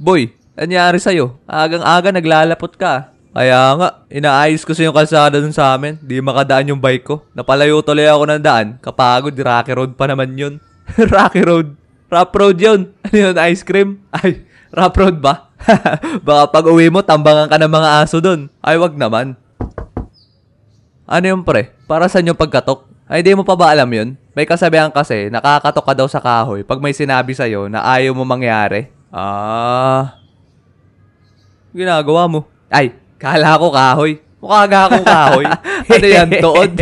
Boy, anyari sa'yo? Agang-aga naglalapot ka. Kaya nga, inaayos ko sa yung kalsada dun sa amin. Di makadaan yung bike ko. Napalayo tuloy ako ng daan. Kapagod, Rocky Road pa naman yun. Rocky Road. Rough road yun. Ano yun, ice cream? Ay, rough road ba? Baka pag uwi mo, tambangan ka ng mga aso dun. Ay, wag naman. Ano yung pre? Para saan yung pagkatok? Ay, di mo pa ba alam yun? May kasabihan kasi, nakakatok ka daw sa kahoy pag may sinabi sa'yo na ayaw mo mangyari. Ginagawa mo? Ay, kala ko kahoy. Mukha ga akong kahoy. Ano yan, tuod?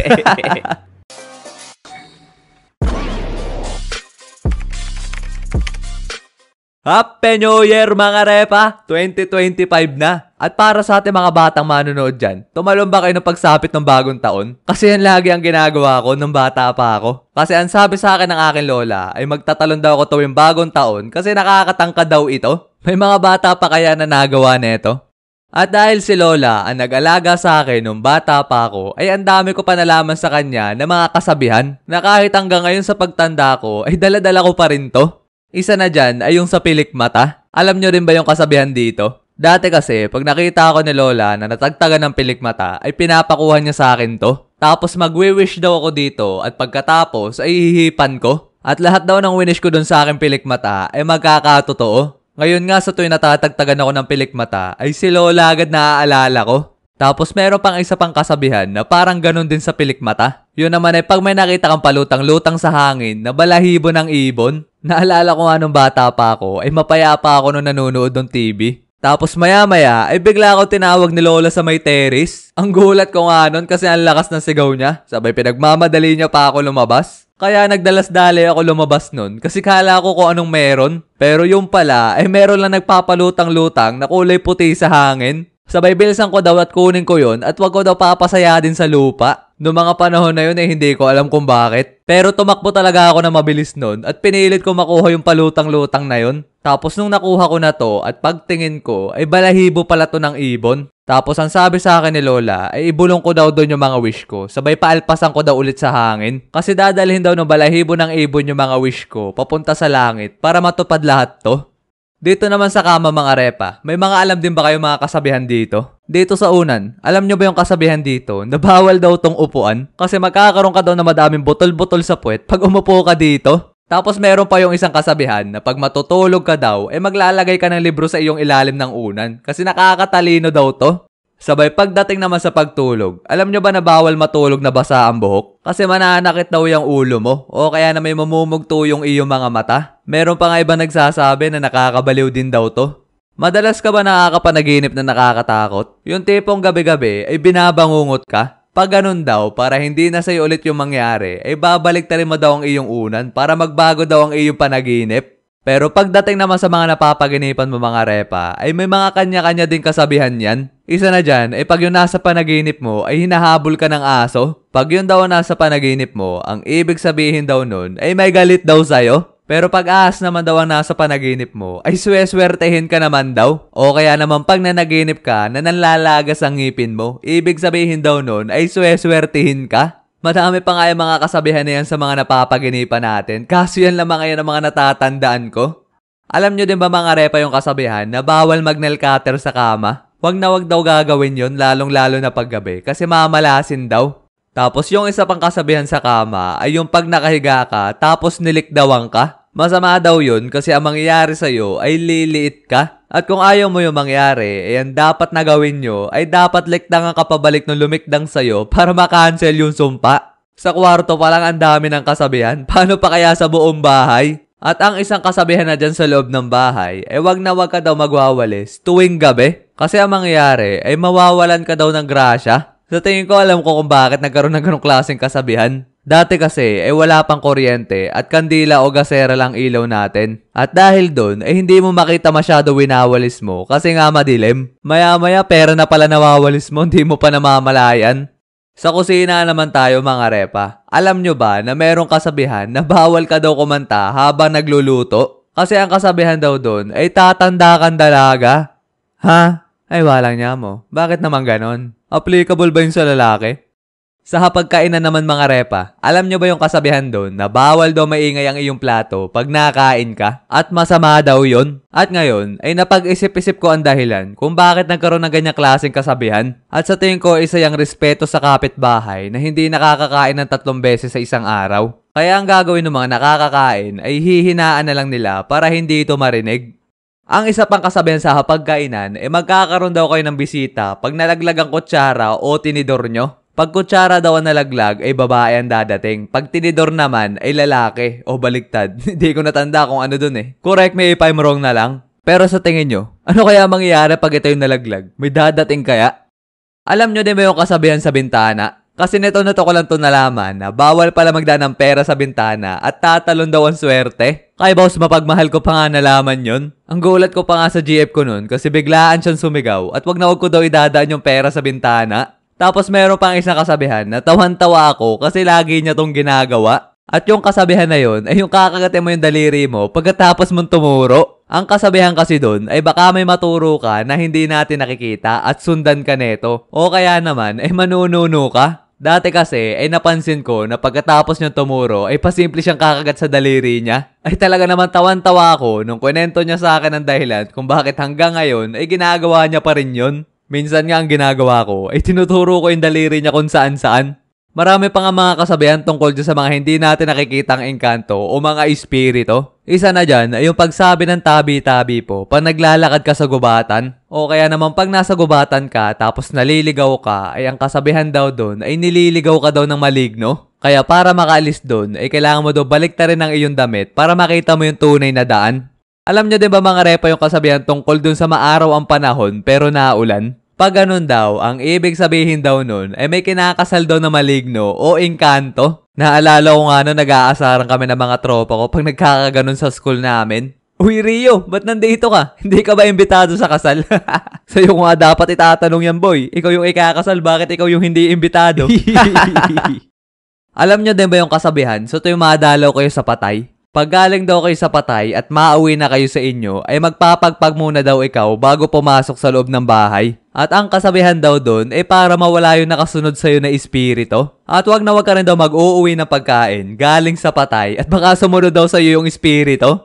Happy New Year mga repa! 2025 na! At para sa ating mga batang manonood dyan, tumalon ba kayo ng pagsapit ng bagong taon? Kasi yan lagi ang ginagawa ko nung bata pa ako. Kasi ang sabi sa akin ng aking lola ay magtatalon daw ako tuwing bagong taon kasi nakakatangka daw ito. May mga bata pa kaya na nagawa neto? At dahil si lola ang nag-alaga sa akin nung bata pa ako, ay ang dami ko pa nalaman sa kanya na mga kasabihan na kahit hanggang ngayon sa pagtanda ko ay dala-dala ko pa rin to. Isa na dyan ay yung sa pilik mata. Alam nyo rin ba yung kasabihan dito? Dati kasi, pag nakita ako ni Lola na natagtagan ng pilik mata, ay pinapakuha niya sa akin to. Tapos magwi-wish daw ako dito at pagkatapos ay hihipan ko. At lahat daw ng winish ko dun sa akin pilik mata ay magkakatotoo. Ngayon nga sa tuwing natatagtagan ako ng pilik mata, ay si Lola agad naaalala ko. Tapos meron pang isa pang kasabihan na parang ganun din sa pilik mata. Yun naman ay pag may nakita kang palutang-lutang sa hangin na balahibo ng ibon. Naalala ko nga nung bata pa ako ay mapayapa ako nung nanonood ng TV. Tapos maya-maya ay bigla ako tinawag ni Lola sa may terrace. Ang gulat ko nga nun kasi ang lakas ng sigaw niya. Sabay pinagmamadali niya pa ako lumabas. Kaya nagdalas-dali ako lumabas nun kasi kala ko kung anong meron. Pero yung pala ay meron lang nagpapalutang-lutang na kulay puti sa hangin. Sabay bilisan ko daw at kunin ko yun at wag ko daw papasaya din sa lupa. Noong mga panahon na yun ay hindi ko alam kung bakit. Pero tumakbo talaga ako na mabilis nun at pinilit ko makuha yung palutang-lutang na yun. Tapos nung nakuha ko na to at pagtingin ko ay balahibo pala to ng ibon. Tapos ang sabi sa akin ni Lola ay ibulong ko daw doon yung mga wish ko. Sabay paalpasan ko daw ulit sa hangin. Kasi dadalhin daw ng balahibo ng ibon yung mga wish ko papunta sa langit para matupad lahat to. Dito naman sa kama mga repa, may mga alam din ba kayo mga kasabihan dito? Dito sa unan, alam nyo ba yung kasabihan dito na bawal daw tong upuan? Kasi magkakaroon ka daw na madaming butol-butol sa puwet pag umupo ka dito. Tapos meron pa yung isang kasabihan na pag matutulog ka daw, maglalagay ka ng libro sa iyong ilalim ng unan. Kasi nakakatalino daw to. Sabay pagdating naman sa pagtulog, alam nyo ba na bawal matulog na basa ang buhok? Kasi mananakit daw yung ulo mo o kaya na may mamumugto yung iyong mga mata. Meron pa nga iba nagsasabi na nakakabaliw din daw to. Madalas ka ba nakakapanaginip na nakakatakot? Yung tipong gabi-gabi ay binabangungot ka? Pag ganun daw, para hindi na sa'yo ulit yung mangyari, ay babalik ta rin mo daw ang iyong unan para magbago daw ang iyong panaginip. Pero pagdating naman sa mga napapaginipan mo mga repa, ay may mga kanya-kanya din kasabihan yan. Isa na dyan, ay pag yung nasa panaginip mo, ay hinahabol ka ng aso. Pag yun daw nasa panaginip mo, ang ibig sabihin daw nun, ay may galit daw sa'yo. Pero pag ahas naman daw ang nasa panaginip mo, ay sweswertehin ka naman daw. O kaya naman pag nanaginip ka na nanlalagas ang ngipin mo, ibig sabihin daw nun, ay sweswertehin ka. Madami pa nga yung mga kasabihan na yan sa mga napapaginipan natin. Kaso yan lamang ngayon ang mga natatandaan ko. Alam nyo din ba mga repa yung kasabihan na bawal mag-nail cutter sa kama? Wag na wag daw gagawin yun, lalong-lalo na paggabi, kasi mamalasin daw. Tapos yung isa pang kasabihan sa kama ay yung pag nakahiga ka, tapos nilikdawan ka. Masama daw yun kasi ang mangyayari sa'yo ay liliit ka. At kung ayaw mo yung mangyari, ang dapat na gawin nyo ay dapat likdangan ka pabalik ng lumikdang sa'yo para makancel yung sumpa. Sa kwarto pa lang ang dami ng kasabihan, paano pa kaya sa buong bahay? At ang isang kasabihan na dyan sa loob ng bahay ay wag na wag ka daw magwawalis tuwing gabi. Kasi ang mangyayari ay mawawalan ka daw ng grasya. Sa tingin ko alam ko kung bakit nagkaroon ng ganong klaseng kasabihan. Dati kasi ay wala pang kuryente at kandila o gasera lang ilaw natin. At dahil doon ay hindi mo makita masyado winawalis mo kasi nga madilim. Maya-maya pera na pala nawawalis mo, hindi mo pa namamalayan. Sa kusina naman tayo mga repa. Alam nyo ba na merong kasabihan na bawal ka daw kumanta habang nagluluto? Kasi ang kasabihan daw doon ay tatanda kang dalaga. Ha? Ay walang niya mo. Bakit naman ganon? Applicable ba yun sa lalaki? Sa hapagkainan naman mga repa, alam nyo ba yung kasabihan doon na bawal daw maingay ang iyong plato pag nakain ka? At masama daw yon. At ngayon ay napag-isip-isip ko ang dahilan kung bakit nagkaroon ng ganyang klaseng kasabihan. At sa tingin ko isa yung respeto sa kapitbahay na hindi nakakakain ng 3 beses sa isang araw. Kaya ang gagawin ng mga nakakakain ay hihinaan na lang nila para hindi ito marinig. Ang isa pang kasabihan sa hapagkainan ay magkakaroon daw kayo ng bisita pag nalaglag ang kutsara o tinidor nyo. Pag kutsara daw ang nalaglag ay babae ang dadating. Pag tinidor naman ay lalaki o baliktad. Hindi ko natanda kung ano dun eh. Correct me if I'm wrong na lang. Pero sa tingin nyo, ano kaya mangyayari pag ito yung nalaglag? May dadating kaya? Alam nyo din ba yung kasabihan sa bintana? Kasi neto na to ko lang to nalaman na bawal pala magdaan ng pera sa bintana at tatalon daw ang swerte. Kaya boss, mapagmahal ko pa nga nalaman yun. Ang gulat ko pa nga sa GF ko nun kasi biglaan siyang sumigaw at wag na wag ko daw idadaan yung pera sa bintana. Tapos meron pang isang kasabihan na tawan-tawa ako kasi lagi niya tong ginagawa. At yung kasabihan na yun ay yung kakagatin mo yung daliri mo pagkatapos mong tumuro. Ang kasabihan kasi doon ay baka may maturo ka na hindi natin nakikita at sundan ka neto. O kaya naman ay manununo ka. Dati kasi ay napansin ko na pagkatapos niyang tumuro ay pasimple siyang kakagat sa daliri niya. Ay talaga naman tawan-tawa ako nung kwento niya sa akin ang dahilan kung bakit hanggang ngayon ay ginagawa niya pa rin yun. Minsan nga ang ginagawa ko ay tinuturo ko yung daliri niya kung saan-saan. Marami pa nga mga kasabihan tungkol dyan sa mga hindi natin nakikitang engkanto o mga espiritu. Isa na dyan ay yung pagsabi ng tabi-tabi po pag naglalakad ka sa gubatan. O kaya naman pag nasa gubatan ka tapos naliligaw ka ay ang kasabihan daw doon ay nililigaw ka daw ng maligno. Kaya para makaalis doon ay kailangan mo daw baliktarin ang iyong damit para makita mo yung tunay na daan. Alam nyo din ba mga repa yung kasabihan tungkol dun sa maaraw ang panahon pero naulan? Pag ganun daw, ang ibig sabihin daw nun ay may kinakasal daw na maligno o engkanto. Naalala ko nga nung nag-aasaran kami ng mga tropa ko pag nagkakaganon sa school namin. Uy Rio, ba't nandito ka? Hindi ka ba imbitado sa kasal? Sa'yo ko nga dapat itatanong yan boy. Ikaw yung ikakasal, bakit ikaw yung hindi imbitado? Alam nyo din ba yung kasabihan? So tuwing madalaw kayo sa patay? Pag galing daw kayo sa patay at mauwi na kayo sa inyo, ay magpapagpag muna daw ikaw bago pumasok sa loob ng bahay. At ang kasabihan daw doon ay para mawala yung nakasunod sa'yo na espiritu. At wag na wag ka rin daw mag-uuwi ng pagkain galing sa patay at baka sumunod daw sa'yo yung espiritu.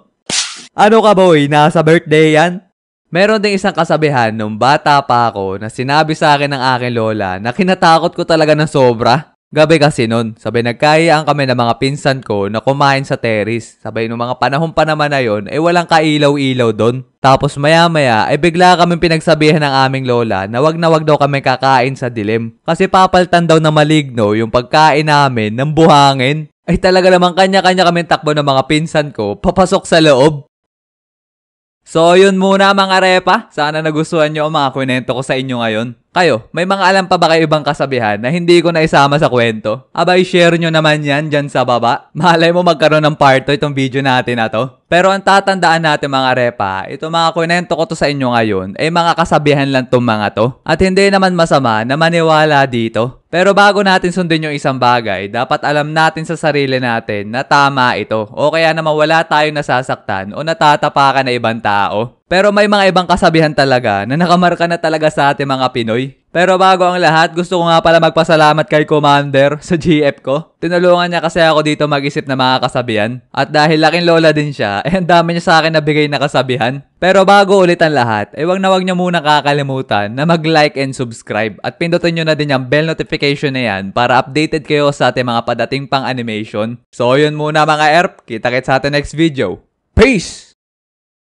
Ano ka boy, nasa birthday yan? Meron ding isang kasabihan nung bata pa ako na sinabi sa akin ng aking lola na kinatakot ko talaga ng sobra. Gabi kasi nun, sabay nagkayaan kami ng mga pinsan ko na kumain sa terrace. Sabay nung mga panahon pa naman na yun, walang kailaw-ilaw doon. Tapos maya-maya, bigla kami pinagsabihan ng aming lola na wag daw kami kakain sa dilim. Kasi papaltan daw na maligno yung pagkain namin ng buhangin. Ay talaga naman kanya-kanya kami takbo ng mga pinsan ko, papasok sa loob. So yun muna mga repa, sana nagustuhan nyo ang mga kwento ko sa inyo ngayon. Kayo, may mga alam pa ba kayo ibang kasabihan na hindi ko na isama sa kwento? Abay, share nyo naman yan dyan sa baba. Malay mo magkaroon ng part 2 itong video natin na to. Pero ang tatandaan natin mga repa, ito mga kwento ko to sa inyo ngayon, ay mga kasabihan lang tong mga to. At hindi naman masama na maniwala dito. Pero bago natin sundin yung isang bagay, dapat alam natin sa sarili natin na tama ito. O kaya naman wala tayong nasasaktan o natatapakan na ibang tao. Pero may mga ibang kasabihan talaga na nakamarka na talaga sa ating mga Pinoy. Pero bago ang lahat, gusto ko nga pala magpasalamat kay Commander sa GF ko. Tinulungan niya kasi ako dito mag-isip ng mga kasabihan. At dahil laking lola din siya, ang dami niya sa akin nabigay na kasabihan. Pero bago ulit ang lahat, wag na wag niyo muna kakalimutan na mag-like and subscribe. At pindutin niyo na din yung bell notification na yan para updated kayo sa ating mga padating pang animation. So yun muna mga ERP, kita-kits sa ating next video. Peace!